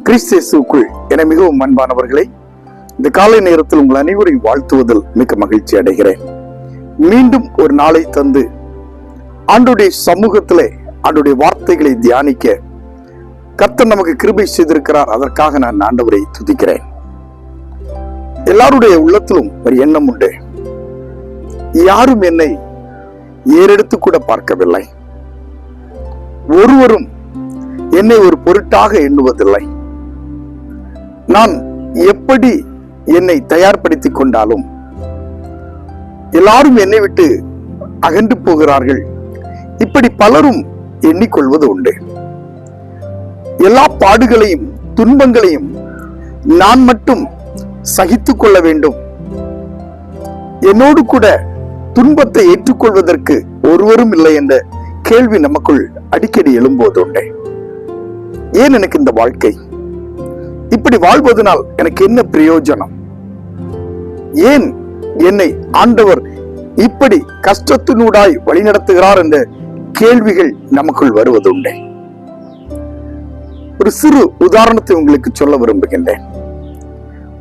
கிறிஸ்துவுக்குள் என மிகவும் அன்பானவர்களை, இந்த காலை நேரத்தில் உங்கள் அனைவரையும் வாழ்த்துவதில் மிக மகிழ்ச்சி அடைகிறேன். மீண்டும் ஒரு நாளை தந்து ஆண்டவருடைய சமூகத்திலே ஆண்டவருடைய வார்த்தைகளை தியானிக்க கர்த்தர் நமக்கு கிருபை செய்திருக்கிறார். அதற்காக நான் ஆண்டவரை துதிக்கிறேன். எல்லாருடைய உள்ளத்திலும் ஒரு எண்ணம் உண்டு. யாரும் என்னை ஏறெடுத்து கூட பார்க்கவில்லை, ஒருவரும் என்னை ஒரு பொருட்டாக எண்ணுவதில்லை. நான் எப்படி என்னை தயார்படுத்திக் கொண்டாலும் எல்லாரும் என்னை விட்டு அகன்று போகிறார்கள். இப்படி பலரும் எண்ணிக்கொள்வது உண்டு. எல்லா பாடுகளையும் துன்பங்களையும் நான் மட்டும் சகித்துக் கொள்ள வேண்டும், என்னோடு கூட துன்பத்தை ஏற்றுக்கொள்வதற்கு ஒருவரும் இல்லை என்ற கேள்வி நமக்குள் அடிக்கடி எழும்போது உண்டு. ஏன் எனக்கு இந்த வாழ்க்கை? இப்படி வாழ்வதனால் எனக்கு என்ன பிரயோஜனம்? ஏன் என்னை ஆண்டவர் இப்படி கஷ்டத்தினூடாய் வழிநடத்துகிறார் என்ற கேள்விகள் நமக்குள் வருவதுண்டு. ஒரு சிறு உதாரணத்தை உங்களுக்கு சொல்ல விரும்புகின்றேன்.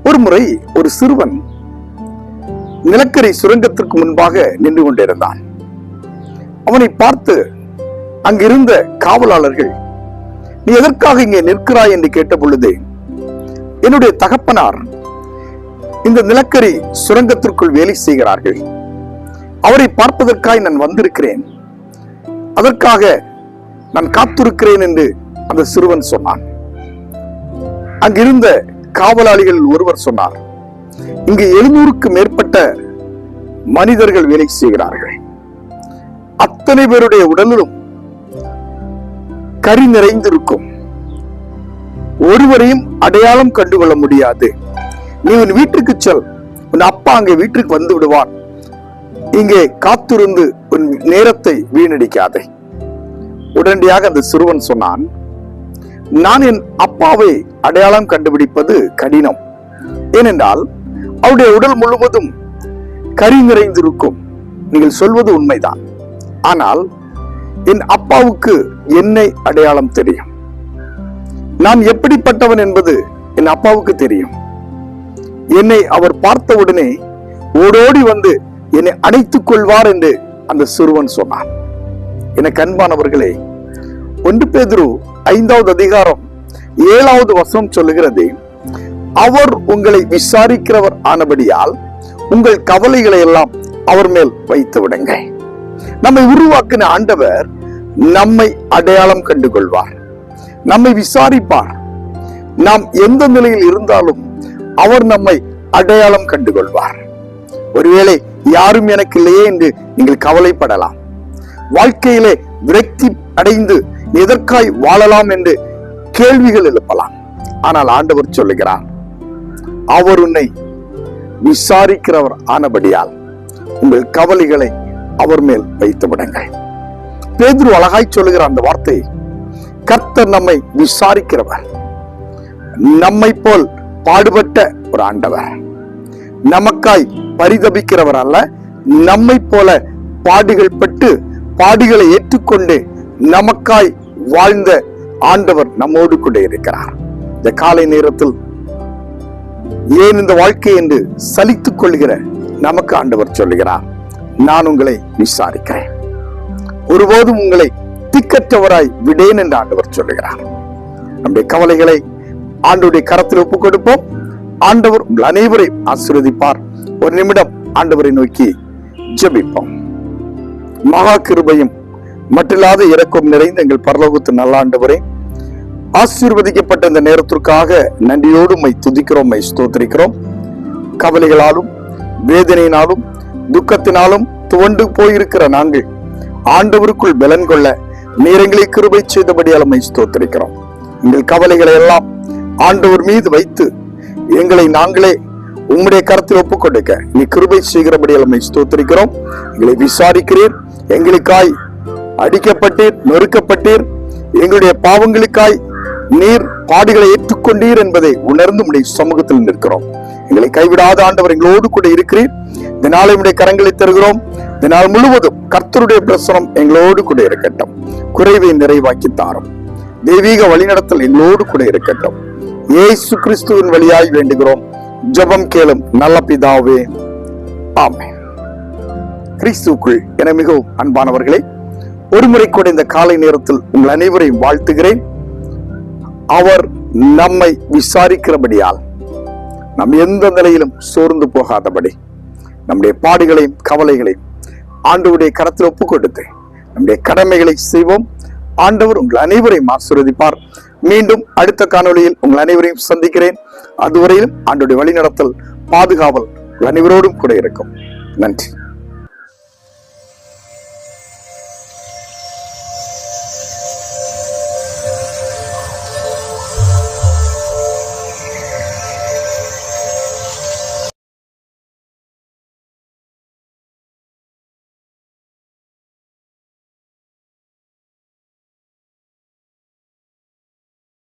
ஒரு முறை ஒரு சிறுவன் நிலக்கரி சுரங்கத்திற்கு முன்பாக நின்று கொண்டிருந்தான். அவனை பார்த்து அங்கிருந்த காவலாளர்கள், நீ எதற்காக இங்கே நிற்கிறாய் என்று கேட்ட பொழுது, என்னுடைய தகப்பனார் இந்த நிலக்கரி சுரங்கத்திற்குள் வேலை செய்கிறார்கள், அவரை பார்ப்பதற்காக நான் வந்திருக்கிறேன், அதற்காக நான் காத்திருக்கிறேன் என்று அந்த சிறுவன் சொன்னான். அங்கிருந்த காவலாளிகள் ஒருவர் சொன்னார், இங்கு 700க்கு மேற்பட்ட மனிதர்கள் வேலை செய்கிறார்கள், அத்தனை பேருடைய உடலிலும் கரி நிறைந்திருக்கும், ஒருவரையும் அடையாளம் கண்டுகொள்ள முடியாது. நீ உன் வீட்டுக்கு செல், உன் அப்பா அங்கே வீட்டுக்கு வந்து விடுவான், இங்கே காத்திருந்து உன் நேரத்தை வீணடிக்காதே. உடனடியாக அந்த சிறுவன் சொன்னான், நான் என் அப்பாவை அடையாளம் கண்டுபிடிப்பது கடினம், ஏனென்றால் அவருடைய உடல் முழுவதும் கரி நிறைந்திருக்கும். நீங்கள் சொல்வது உண்மைதான், ஆனால் என் அப்பாவுக்கு என்னை அடையாளம் தெரியும், நான் எப்படிப்பட்டவன் என்பது என் அப்பாவுக்கு தெரியும். என்னை அவர் பார்த்தவுடனே ஓடோடி வந்து என்னை அணைத்துக் கொள்வார் என்று அந்த சிறுவன் சொன்னான். எனக்கு அன்பானவர்களே, 1 பேதுரு 5வது அதிகாரம் 7வது வசனம் சொல்லுகிறது, அவர் உங்களை விசாரிக்கிறவர் ஆனபடியால் உங்கள் கவலைகளை எல்லாம் அவர் மேல் வைத்து விடுங்க. நம்மை உருவாக்கின ஆண்டவர் நம்மை அடையாளம் கண்டு கொள்வார், நம்மை விசாரிப்பார். நாம் எந்த நிலையில் இருந்தாலும் அவர் நம்மை அடையாளம் கண்டு கொள்வார். ஒருவேளை யாரும் எனக்கு இல்லையே என்று நீங்கள் கவலைப்படலாம். வாழ்க்கையிலே விரக்தி அடைந்து எதற்காய் வாழலாம் என்று கேள்விகள் எழுப்பலாம். ஆனால் ஆண்டவர் சொல்லுகிறார், அவர் உன்னை விசாரிக்கிறவர் ஆனபடியால் உங்கள் கவலைகளை அவர் மேல் வைத்து விடுங்கள். பேதுரு அழகாய் சொல்லுகிற அந்த வார்த்தை, கர்த்தர் நம்மை விசாரிக்கிறவர், நம்மை போல் பாடுபட்ட ஒரு ஆண்டவர், நமக்காய் பரிதபிக்கிறவர் அல்ல, நம்மை போல பாடுகள் பட்டு பாடுகளை ஏற்றுக்கொண்டு நமக்காய் வாழ்ந்த ஆண்டவர் நம்மோடு கூட இருக்கிறார். இந்த காலை நேரத்தில் ஏன் இந்த வாழ்க்கை என்று சலித்துக் கொள்கிற நமக்கு ஆண்டவர் சொல்லுகிறார், நான் உங்களை விசாரிக்கிறேன், ஒருபோதும் உங்களை திக்கற்றவராய் விடேன் என்று ஆண்டவர் சொல்லுகிறார். நம்முடைய கவலைகளை ஆண்டவருடைய கரத்தில் ஒப்புக் கொடுப்போம். ஆண்டவர் உங்கள் அனைவரையும் ஆசீர்வதிப்பார். ஒரு நிமிடம் ஆண்டவரை நோக்கி ஜெபிப்போம். மகா கிருபையும் மட்டில்லாத இரக்கம் நிறைந்த எங்கள் பரலோகத்து நல்ல ஆண்டவரே, ஆசீர்வதிக்கப்பட்ட இந்த நேரத்திற்காக நன்றியோடு உம்மை துதிக்கிறோம், உம்மை ஸ்தோத்திரிக்கிறோம். கவலைகளாலும் வேதனையினாலும் துக்கத்தினாலும் துவண்டு போயிருக்கிற நாங்கள் ஆண்டவருக்குள் பலன் கொள்ள நீர் எங்களை கிருபை செய்தபடியால் உம்மை ஸ்தோத்திரிக்கிறோம். எங்கள் கவலைகளை எல்லாம் ஆண்டவர் மீது வைத்து எங்களை நாங்களே உம்முடைய கரத்தில் ஒப்புக் கொடுக்க நீ கிருபை செய்கிறபடியால் உம்மை ஸ்தோத்திரிக்கிறோம். எங்களை விசாரிக்கிறீர், எங்களுக்காய் அடிக்கப்பட்டீர், நொறுக்கப்பட்டீர், எங்களுடைய பாவங்களுக்காய் நீர் பாடுகளை ஏற்றுக்கொண்டீர் என்பதை உணர்ந்து உம்முடைய சமூகத்தில் நிற்கிறோம். எங்களை கைவிடாத ஆண்டவர் எங்களோடு கூட இருக்கிறீர். இந்த நாளை உம்முடைய கரங்களை தருகிறோம். இந்த நாள் முழுவதும் கர்த்தருடைய பிரசனம் எங்களோடு கூட இருக்கட்டும். குறைவை நிறைவாக்கி தாரும். தெய்வீக வழிநடத்தல் எங்களோடு கூட இருக்கட்டும். இயேசு கிறிஸ்துவின் வழியாய் வேண்டுகிறோம். ஜெபம் கேளும் நல்ல பிதாவே, ஆமென். கிறிஸ்துவுக்குள் என மிகவும் அன்பானவர்களே, ஒருமுறை கூட இந்த காலை நேரத்தில் உங்கள் அனைவரையும் வாழ்த்துகிறேன். அவர் நம்மை விசாரிக்கிறபடியால் நாம் எந்த நிலையிலும் சோர்ந்து போகாதபடி நம்முடைய பாடுகளையும் கவலைகளையும் ஆண்டவருடைய கரத்தில் ஒப்புக் கொடுத்து நம்முடைய கடமைகளை செய்வோம். ஆண்டவர் உங்கள் அனைவரையும் ஆசீர்வதிப்பார். மீண்டும் அடுத்த காணொளியில் உங்கள் அனைவரையும் சந்திக்கிறேன். அதுவரையிலும் ஆண்டவருடைய வழிநடத்தல், பாதுகாவல் அனைவரோடும் கூட இருக்கும். நன்றி.